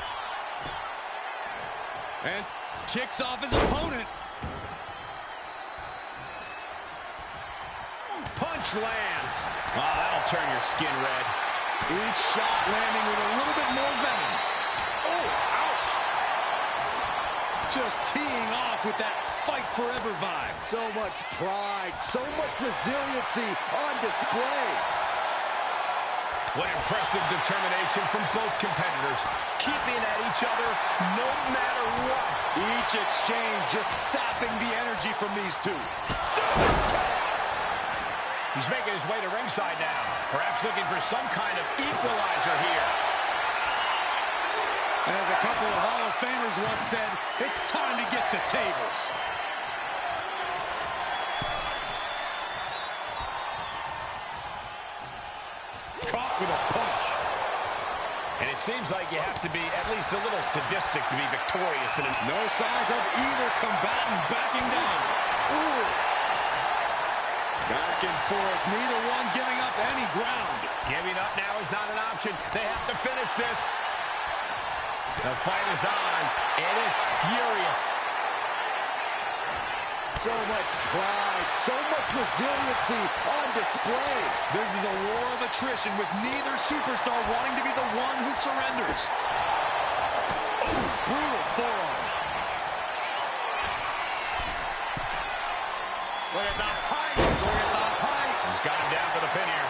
And kicks off his opponent. Punch lands. Oh, that'll turn your skin red. Each shot landing with a little bit more venom. Oh, ouch. Just teeing off with that fight forever vibe. So much pride, so much resiliency on display. What impressive determination from both competitors, keeping at each other no matter what. Each exchange just sapping the energy from these two. He's making his way to ringside now, perhaps looking for some kind of equalizer here. And as a couple of Hall of Famers once said, it's time to get the tables. Caught with a punch. And it seems like you have to be at least a little sadistic to be victorious. And No signs of either combatant backing down. Ooh. Back and forth, neither one giving up any ground. giving up now is not an option. They have to finish this. The fight is on. It is furious. So much pride, so much resiliency on display. This is a war of attrition with neither superstar wanting to be the one who surrenders. Oh, brutal forearm. Look at the height. Look at the height. He's got him down for the pin here.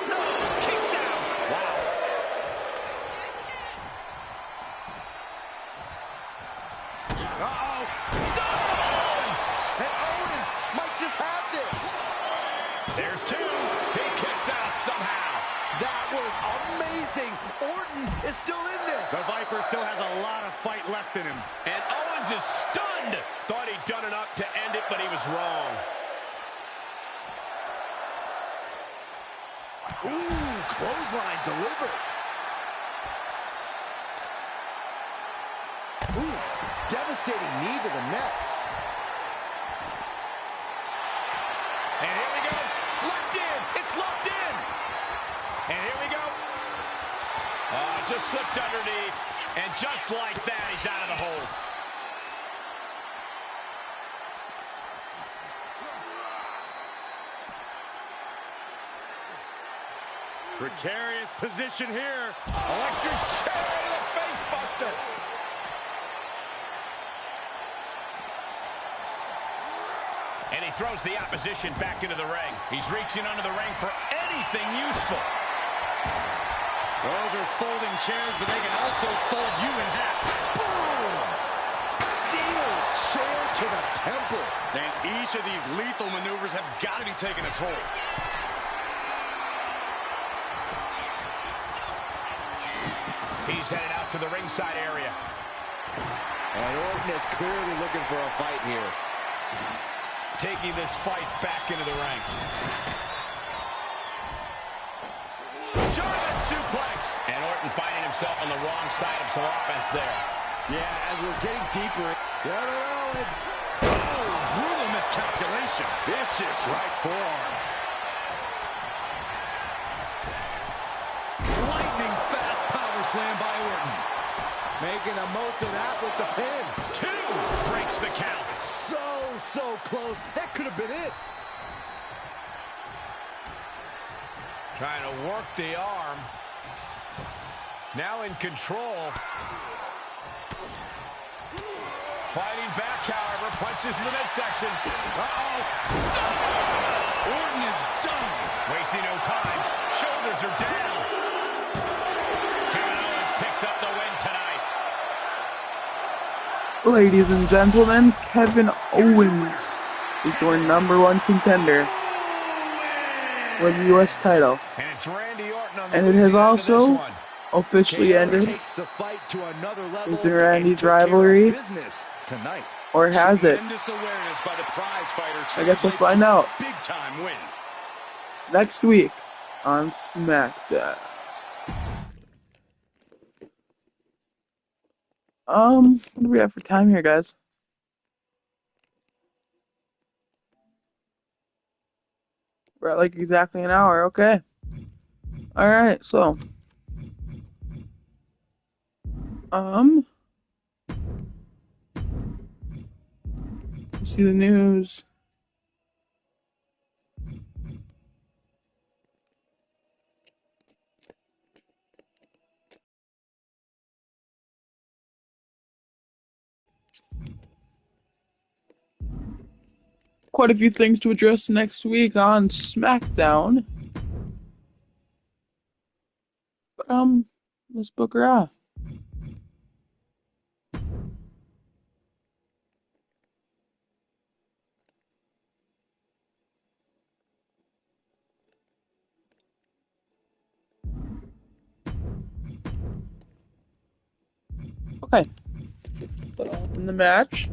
No, kicks out. Wow. Uh-oh. Owens! And Owens might just have this. There's two. He kicks out somehow. That was amazing. Orton is still in this. The Viper still has a lot of fight left in him. And Owens is stunned. Thought he'd done enough to end it, but he was wrong. Ooh, clothesline delivered. Ooh, devastating knee to the neck. And here we go. Locked in. It's locked in. And here we go. Just slipped underneath. And just like that, he's out of the hold. Precarious position here. Electric chair to the face buster. And he throws the opposition back into the ring. He's reaching under the ring for anything useful. Those are folding chairs, but they can also fold you in half. Boom! Steel chair to the temple. And each of these lethal maneuvers have got to be taking a toll. He's headed out to the ringside area. And Orton is clearly looking for a fight here. Taking this fight back into the ring. German suplex. And Orton finding himself on the wrong side of some offense there. Yeah, as we're getting deeper. No, it's... Oh, brutal miscalculation. Vicious right forearm. Lightning fast power slam by Orton. Making the most of that with the pin. Two breaks the count. So close. That could have been it. Trying to work the arm. Now in control. Fighting back, however. Punches in the midsection. Uh-oh. Orton is done. Wasting no time. Shoulders are down. Kevin Owens picks up the win tonight. Ladies and gentlemen, Kevin Owens is your #1 contender for the U.S. title. And it's Randy Orton on the And it has losing end of also this one. officially ended. Takes the fight to another level. Is there and Randy's took care of rivalry? business tonight. Or has it? Tremendous awareness by the prize fighter. I guess we'll translates find to a out. Big time win. Next week on SmackDown. What do we have for time here, guys? We're at like exactly an hour, okay. Alright, so. See the news. quite a few things to address next week on SmackDown. But let's book her off. Okay. In the match,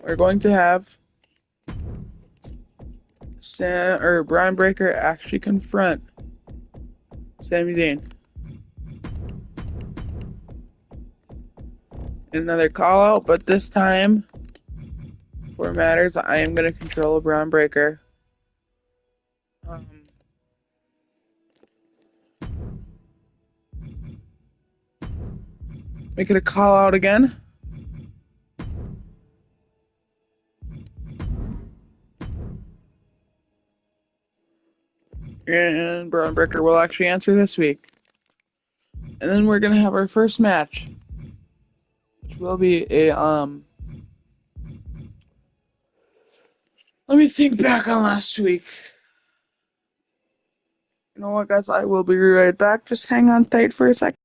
we're going to have Brian Breaker actually confront Sami Zayn. Another call out, but this time, for matters, I am going to control Brian Breaker. Make it a call out again. And Braun Breaker will actually answer this week. And then we're gonna have our first match, which will be a let me think back on last week. You know what, guys? I will be right back. Just hang on tight for a second.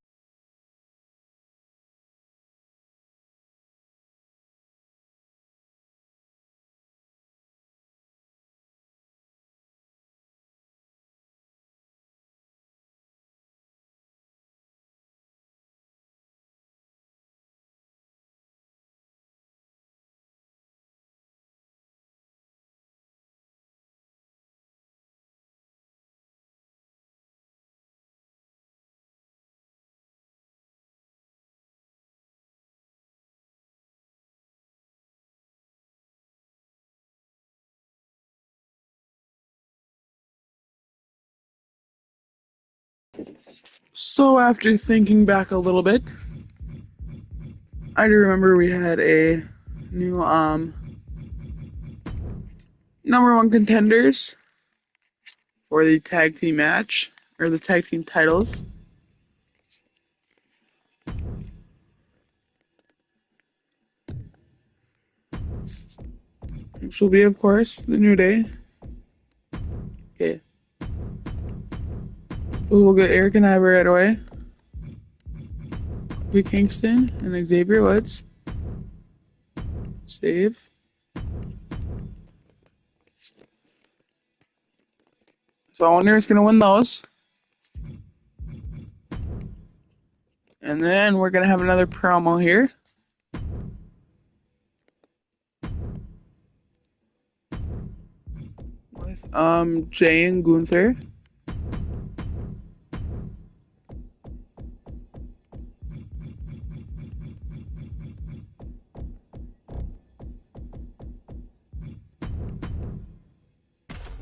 So after thinking back a little bit, I do remember we had a new number one contenders for the tag team match, or the tag team titles. Which will be, of course, the New Day. Okay. We'll get Eric and Ivory right away. Kofi Kingston and Xavier Woods. Save. So Owner is going to win those. And then we're going to have another promo here. With Jay and Gunther.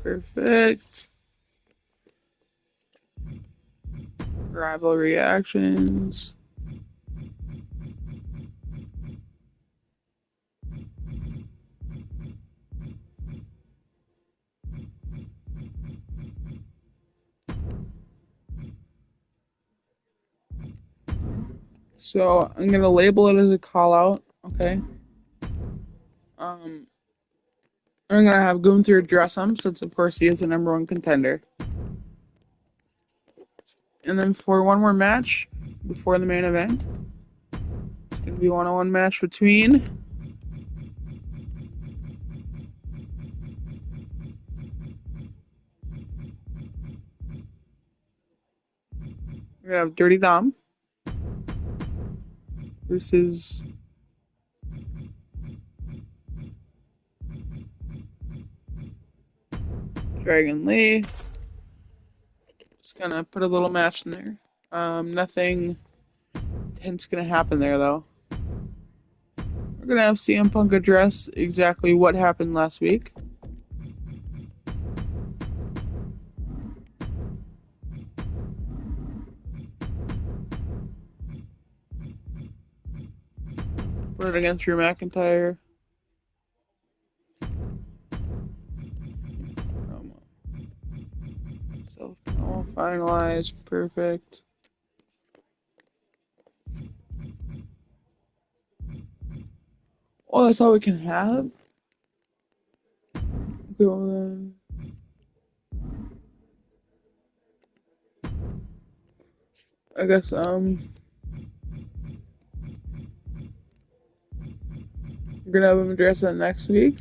Perfect. Rivalry actions. So I'm gonna label it as a call out, okay? I'm gonna have Gunther address him, since of course he is the number one contender. And then for one more match before the main event, it's gonna be a one-on-one match between we're gonna have Dirty Dom versus Dragon Lee. Just gonna put a little match in there. Nothing intense gonna happen there though. We're gonna have CM Punk address exactly what happened last week. Put it against Drew McIntyre. Self-promo finalized. Perfect. Oh, that's all we can have? Okay, well then. I guess, we're gonna have him address that next week.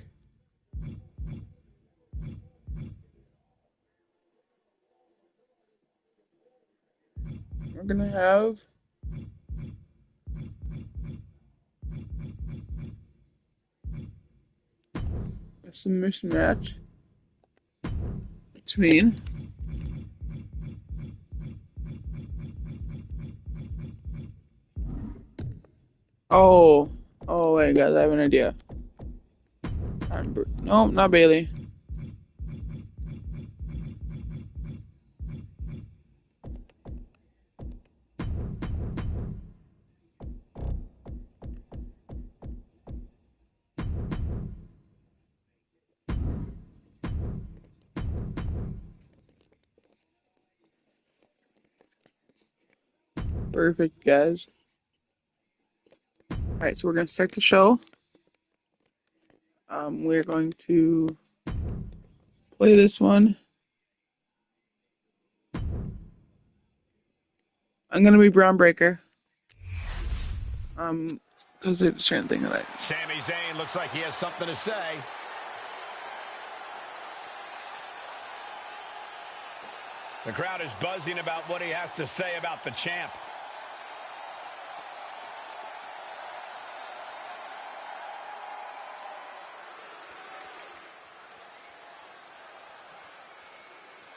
We're gonna have a submission match between oh wait guys, I have an idea. No, not Bailey. Perfect, guys. Alright, so we're gonna start the show. We're going to play this one. I'm gonna be Braun Breaker. Because it's a certain thing that I. Sami Zayn looks like he has something to say. The crowd is buzzing about what he has to say about the champ.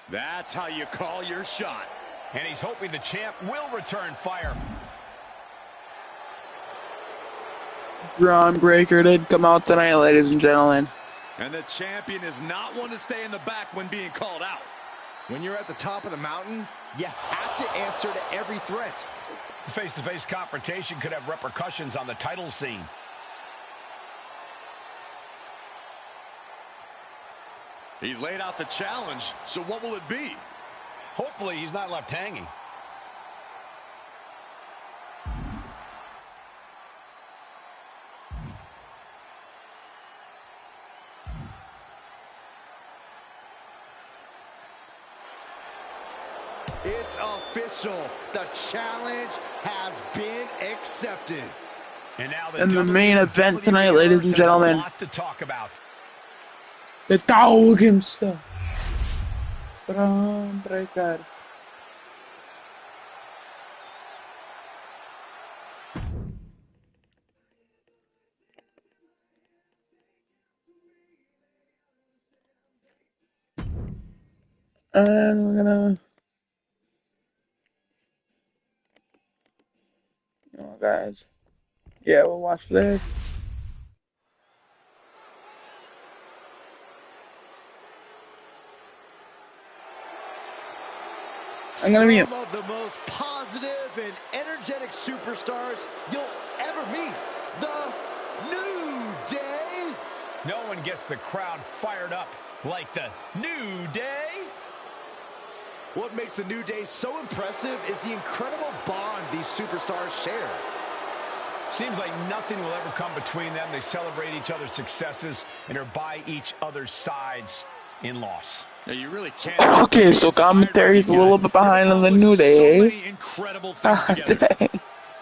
That's how you call your shot. And he's hoping the champ will return fire. Braun Breaker did come out tonight, ladies and gentlemen. And the champion is not one to stay in the back when being called out. When you're at the top of the mountain, you have to answer to every threat. Face-to-face confrontation could have repercussions on the title scene. He's laid out the challenge, so what will it be? Hopefully he's not left hanging. It's official. The challenge has been accepted. And now the main event tonight, ladies and gentlemen. A lot to talk about. The dog himself. Braun Breaker. And we're gonna. Oh, guys. Yeah, we'll watch this. I'm gonna be some of the most positive and energetic superstars you'll ever meet. The New Day. No one gets the crowd fired up like the New Day. What makes the New Day so impressive is the incredible bond these superstars share. Seems like nothing will ever come between them. They celebrate each other's successes and are by each other's sides in loss. Now you really can't. Okay, so commentary's a little bit behind on the New Day. So many incredible things together.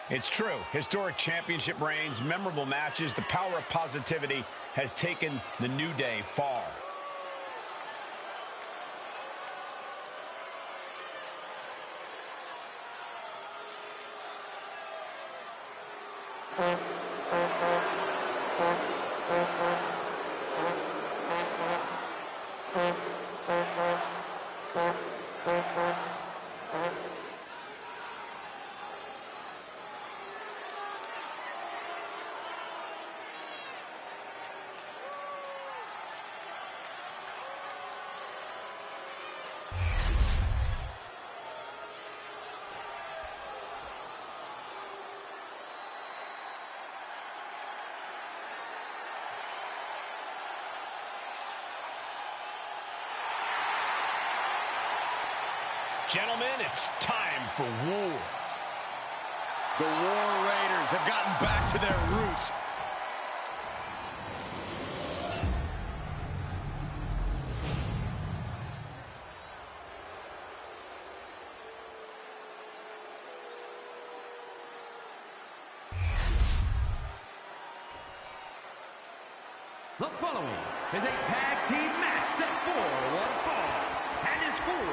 It's true. Historic championship reigns, memorable matches. The power of positivity has taken the New Day far. Gentlemen, it's time for war. The War Raiders have gotten back to their roots. The following is a tag team match set for one fall and is for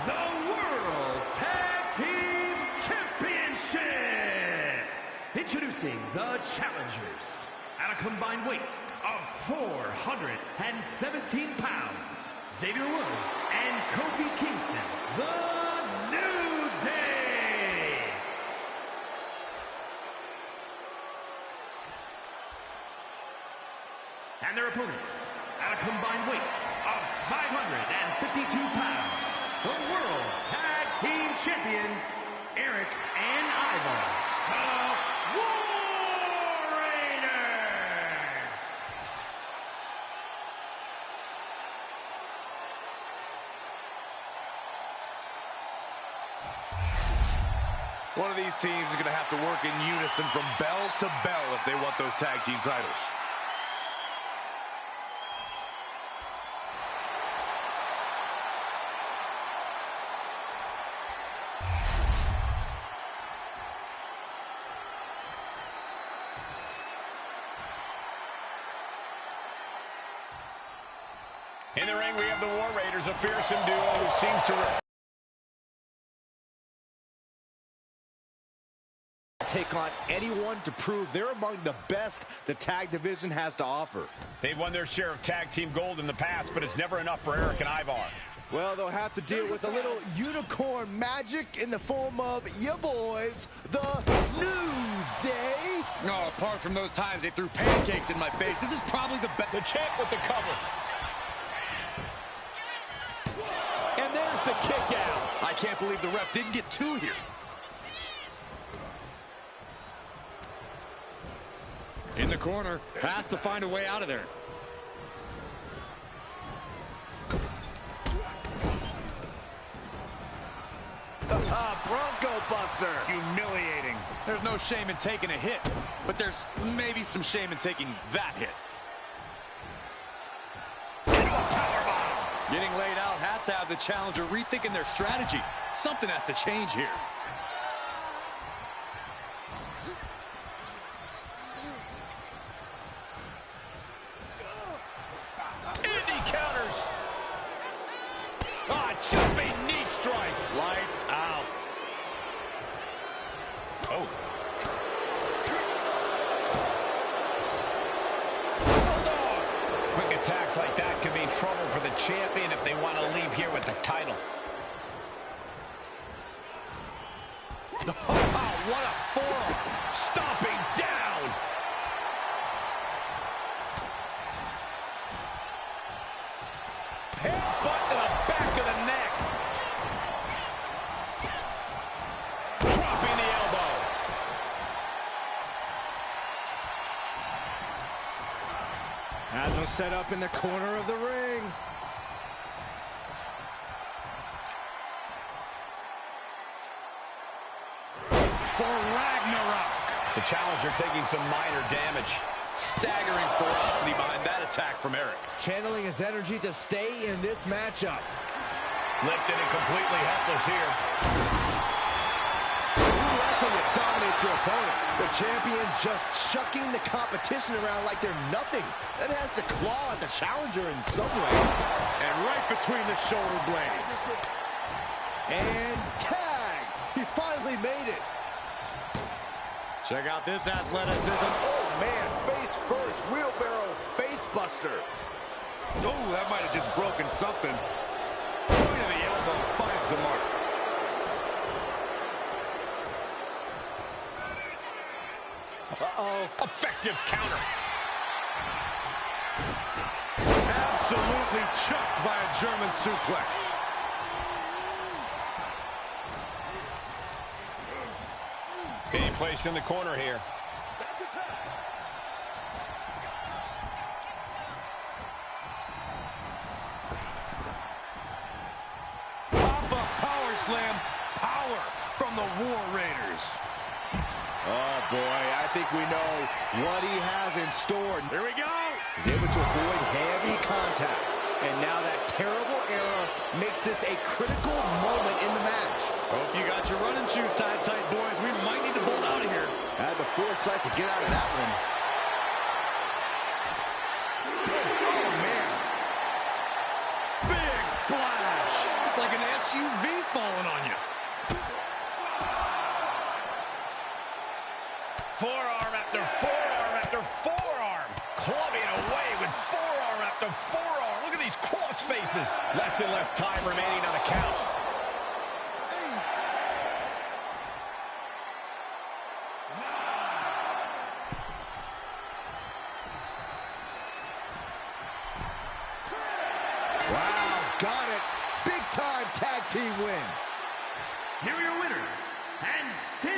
the World Tag Team Championship. Introducing the challengers at a combined weight of 417 pounds, Xavier Woods and Kofi Kingston, the New Day. And their opponents, at a combined weight of 552 pounds, the World Tag Team Champions, Eric and Ivar, the War Raiders. One of these teams is going to have to work in unison from bell to bell if they want those tag team titles. In the ring, we have the War Raiders, a fearsome duo who seems to take on anyone to prove they're among the best the tag division has to offer. They've won their share of tag team gold in the past, but it's never enough for Eric and Ivar. Well, they'll have to deal with a little unicorn magic in the form of your boys, the New Day. No, apart from those times they threw pancakes in my face, this is probably the best. The champ with the cover. And there's the kick out. I can't believe the ref didn't get two here. In the corner, has to find a way out of there. Bronco Buster. Humiliating. There's no shame in taking a hit, but there's maybe some shame in taking that hit. Getting laid out has to have the challenger rethinking their strategy. Something has to change here. Indy counters. Ah, jumping knee strike. Lights out. Oh. Quick attacks like that could be trouble for the champion if they want to leave here with the title. Oh, what a forearm. Stomping down. Headbutt to the back of the neck. Dropping the elbow. Has them set up in the corner of the ring. For Ragnarok. The challenger taking some minor damage. Staggering ferocity behind that attack from Eric. Channeling his energy to stay in this matchup. Lifted and completely helpless here. Ooh, that's how you dominate your opponent. The champion just chucking the competition around like they're nothing. That has to claw at the challenger in some way. And right between the shoulder blades. And tag! He finally made it. Check out this athleticism. Oh, man, face first, wheelbarrow face buster. Oh, that might have just broken something. Point of the elbow finds the mark. Uh-oh. Effective counter. Absolutely chucked by a German suplex. Being placed in the corner here. Pop-up power slam. Power from the War Raiders. Oh, boy, I think we know what he has in store. Here we go. He's able to avoid heavy contact. And now that terrible error makes this a critical moment in the match. Hope you got your running shoes tied tight, boys. We might need to bolt out of here. Had the foresight to get out of that one. SUV falling on you. Forearm after forearm after forearm. Clubbing away with forearm after forearm. Look at these cross faces. Less and less time remaining on the count. Wow, got it. Big time tag team win. Here are your winners, and still